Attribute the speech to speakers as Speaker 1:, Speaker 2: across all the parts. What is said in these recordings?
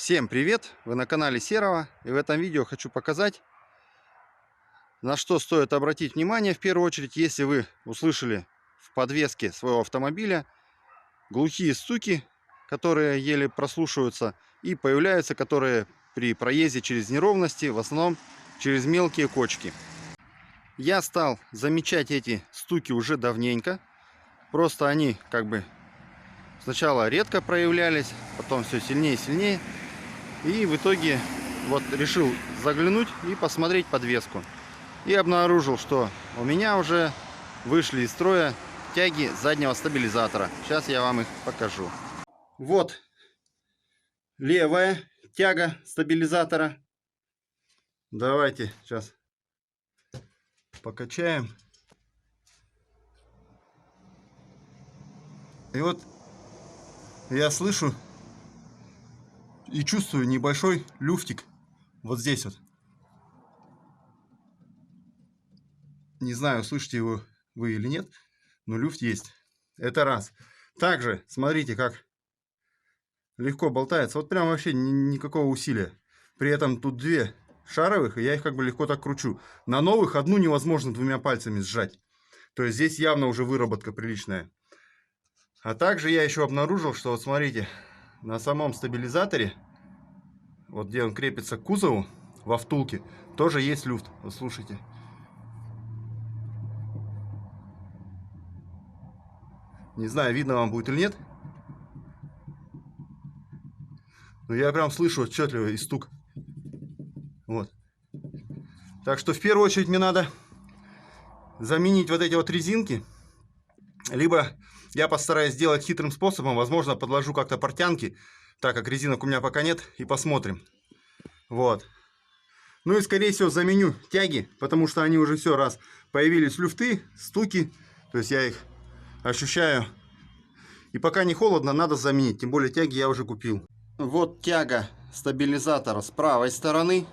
Speaker 1: Всем привет! Вы на канале Серого, и в этом видео хочу показать, на что стоит обратить внимание в первую очередь, если вы услышали в подвеске своего автомобиля глухие стуки, которые еле прослушиваются, и появляются, которые при проезде через неровности, в основном через мелкие кочки. Я стал замечать эти стуки уже давненько, просто они сначала редко проявлялись, потом все сильнее и сильнее. И в итоге вот решил заглянуть и посмотреть подвеску. И обнаружил, что у меня уже вышли из строя тяги заднего стабилизатора. Сейчас я вам их покажу. Вот левая тяга стабилизатора. Давайте сейчас покачаем. И вот я слышу и чувствую небольшой люфтик вот здесь вот. Не знаю, слышите его вы или нет, но люфт есть. Это раз. Также смотрите, как легко болтается. Вот прям вообще никакого усилия. При этом тут две шаровых, и я их легко так кручу. На новых одну невозможно двумя пальцами сжать. То есть здесь явно уже выработка приличная. А также я еще обнаружил, что вот смотрите, на самом стабилизаторе, вот где он крепится к кузову, во втулке, тоже есть люфт. Вот слушайте. Не знаю, видно вам будет или нет. Но я прям слышу отчетливый стук. Вот. Так что в первую очередь мне надо заменить вот эти вот резинки. Либо я постараюсь сделать хитрым способом. Возможно, подложу как-то портянки, так как резинок у меня пока нет. И посмотрим. Вот. Ну и скорее всего заменю тяги, потому что они уже все раз появились люфты, стуки. То есть я их ощущаю. И пока не холодно, надо заменить. Тем более тяги я уже купил. Вот тяга стабилизатора с правой стороны.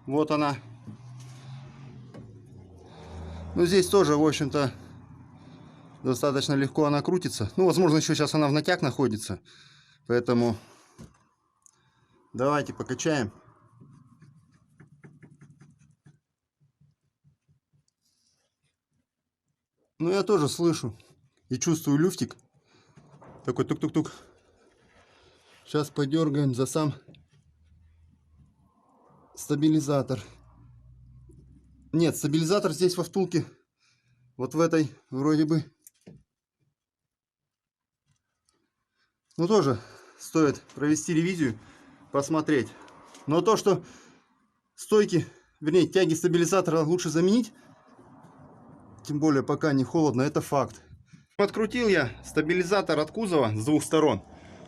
Speaker 1: Вот она. Ну здесь тоже, в общем-то, достаточно легко она крутится. Ну, возможно, еще сейчас она в натяг находится. Поэтому давайте покачаем. Ну, я тоже слышу и чувствую люфтик. Такой тук-тук-тук. Сейчас подергаем за сам стабилизатор. Нет, стабилизатор здесь во втулке. Вот в этой вроде бы. Ну, тоже стоит провести ревизию, посмотреть. Но то, что стойки, вернее, тяги стабилизатора лучше заменить, тем более пока не холодно, это факт. Открутил я стабилизатор от кузова с двух сторон.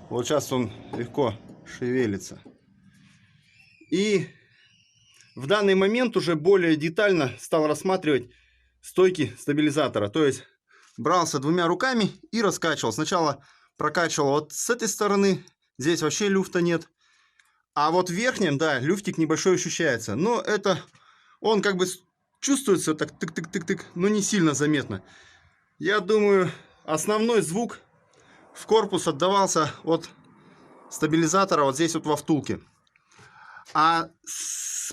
Speaker 1: Вот сейчас он легко шевелится. И в данный момент уже более детально стал рассматривать стойки стабилизатора. То есть брался двумя руками и раскачивал. Сначала прокачивал вот с этой стороны. Здесь вообще люфта нет. А вот в верхнем, да, люфтик небольшой ощущается. Но это он чувствуется так тык-тык-тык-тык, но не сильно заметно. Я думаю, основной звук в корпус отдавался от стабилизатора вот здесь вот во втулке.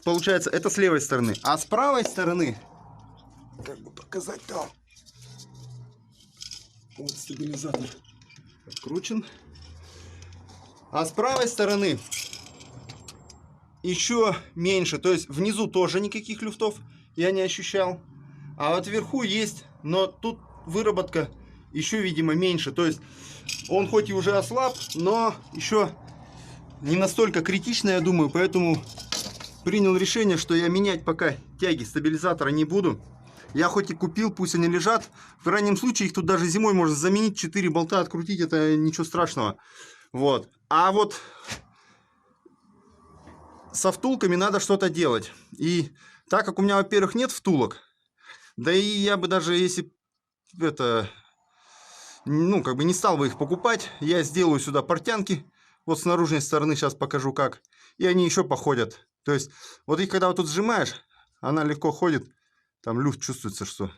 Speaker 1: Получается, это с левой стороны. А с правой стороны, как бы показать там. Вот стабилизатор откручен. А с правой стороны еще меньше. То есть внизу тоже никаких люфтов я не ощущал. А вот вверху есть, но тут выработка еще, видимо, меньше. То есть он хоть и уже ослаб, но еще не настолько критично, я думаю. Поэтому принял решение, что я менять пока тяги стабилизатора не буду. Я хоть и купил, пусть они лежат. В крайнем случае их тут даже зимой можно заменить. 4 болта открутить, это ничего страшного. Вот. А вот со втулками надо что-то делать. И так как у меня, во-первых, нет втулок, да и я бы даже, если это, не стал бы их покупать, я сделаю сюда портянки. Вот с наружной стороны сейчас покажу как. И они еще походят. То есть, вот их когда вот тут сжимаешь, она легко ходит. Там люфт чувствуется, что.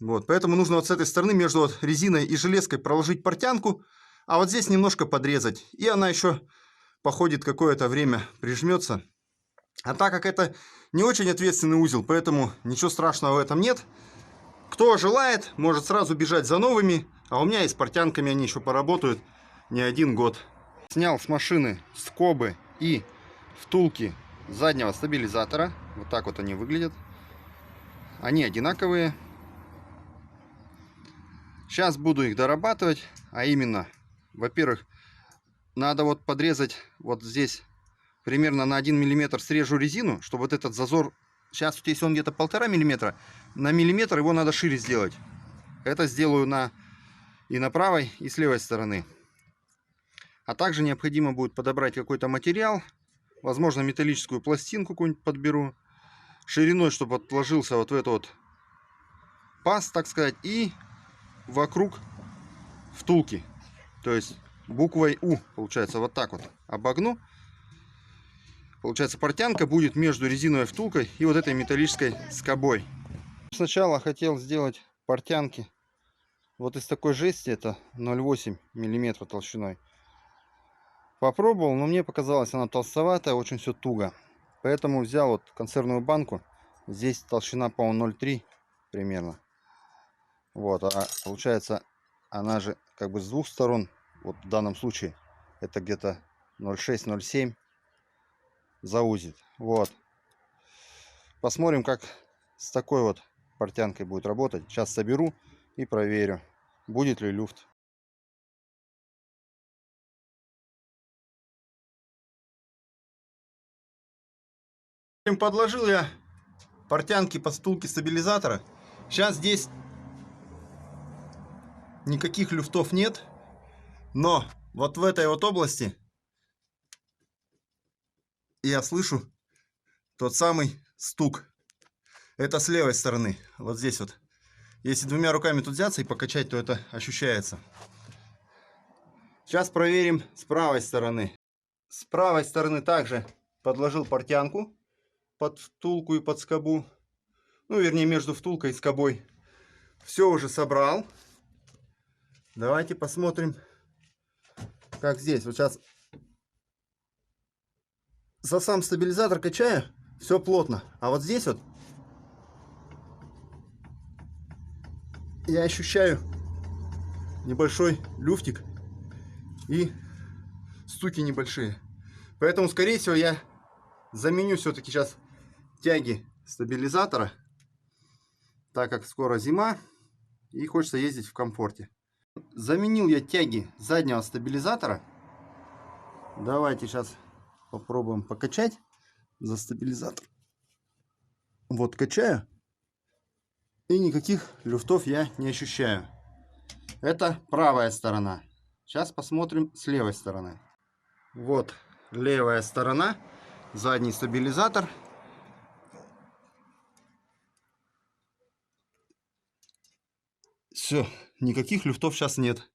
Speaker 1: Вот, поэтому нужно вот с этой стороны между вот резиной и железкой проложить портянку. А вот здесь немножко подрезать. И она еще походит какое-то время, прижмется. А так как это не очень ответственный узел, поэтому ничего страшного в этом нет. Кто желает, может сразу бежать за новыми, а у меня и с портянками они еще поработают не 1 год. Снял с машины скобы и втулки заднего стабилизатора. Вот так вот они выглядят. Они одинаковые. Сейчас буду их дорабатывать, а именно, во-первых, надо вот подрезать вот здесь примерно на 1 мм срежу резину, чтобы вот этот зазор, сейчас вот если он где-то 1,5 мм, на миллиметр его надо шире сделать. Это сделаю и на правой, и с левой стороны. А также необходимо будет подобрать какой-то материал, возможно металлическую пластинку какую-нибудь подберу, шириной, чтобы отложился вот в эту вот паз, так сказать, и вокруг втулки, то есть буквой У, получается, вот так вот обогну. Получается, портянка будет между резиновой втулкой и вот этой металлической скобой. Сначала хотел сделать портянки вот из такой жести, это 0,8 мм толщиной. Попробовал, но мне показалось, она толстоватая, очень все туго. Поэтому взял вот консервную банку, здесь толщина, по-моему, 0,3 примерно. Вот, а получается, она же как бы с двух сторон, вот в данном случае, это где-то 0,6-0,7 заузит. Вот. Посмотрим, как с такой вот портянкой будет работать. Сейчас соберу и проверю, будет ли люфт. Подложил я портянки под втулки стабилизатора. Сейчас здесь никаких люфтов нет, но вот в этой вот области я слышу тот самый стук. Это с левой стороны, вот здесь вот. Если двумя руками тут взяться и покачать, то это ощущается. Сейчас проверим с правой стороны. С правой стороны также подложил портянку под втулку и под скобу. Ну, вернее, между втулкой и скобой. Все уже собрал. Давайте посмотрим, как здесь. Вот сейчас за сам стабилизатор качаю, все плотно. А вот здесь вот я ощущаю небольшой люфтик и стуки небольшие. Поэтому, скорее всего, я заменю все-таки сейчас тяги стабилизатора, так как скоро зима и хочется ездить в комфорте. Заменил я тяги заднего стабилизатора. Давайте сейчас попробуем покачать за стабилизатор. Вот качаю. И никаких люфтов я не ощущаю. Это правая сторона. Сейчас посмотрим с левой стороны. Вот левая сторона. Задний стабилизатор. Все, никаких люфтов сейчас нет.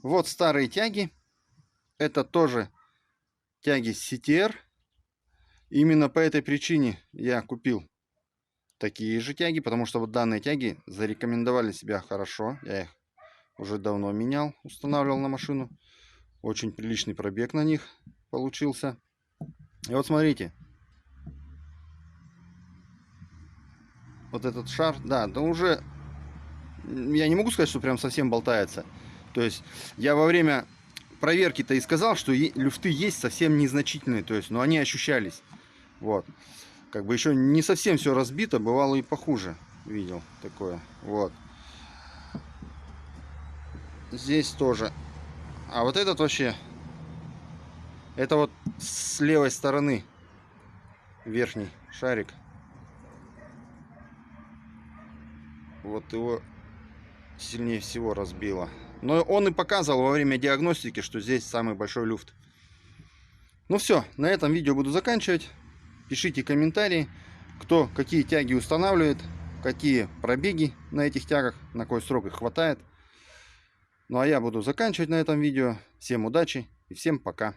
Speaker 1: Вот старые тяги. Это тоже тяги CTR. Именно по этой причине я купил такие же тяги, потому что вот данные тяги зарекомендовали себя хорошо. Я их уже давно менял, устанавливал на машину. Очень приличный пробег на них получился. И вот смотрите. Вот этот шар, да уже... Я не могу сказать, что прям совсем болтается. То есть я во время проверки-то и сказал, что люфты есть совсем незначительные. То есть, но они ощущались. Вот. Как бы еще не совсем все разбито, бывало и похуже. Видел такое. Вот. Здесь тоже. А вот этот вообще, это вот с левой стороны верхний шарик. Вот его сильнее всего разбило. Но он и показывал во время диагностики, что здесь самый большой люфт. Ну все, на этом видео буду заканчивать. Пишите комментарии, кто какие тяги устанавливает, какие пробеги на этих тягах, на какой срок их хватает. Ну а я буду заканчивать на этом видео. Всем удачи и всем пока.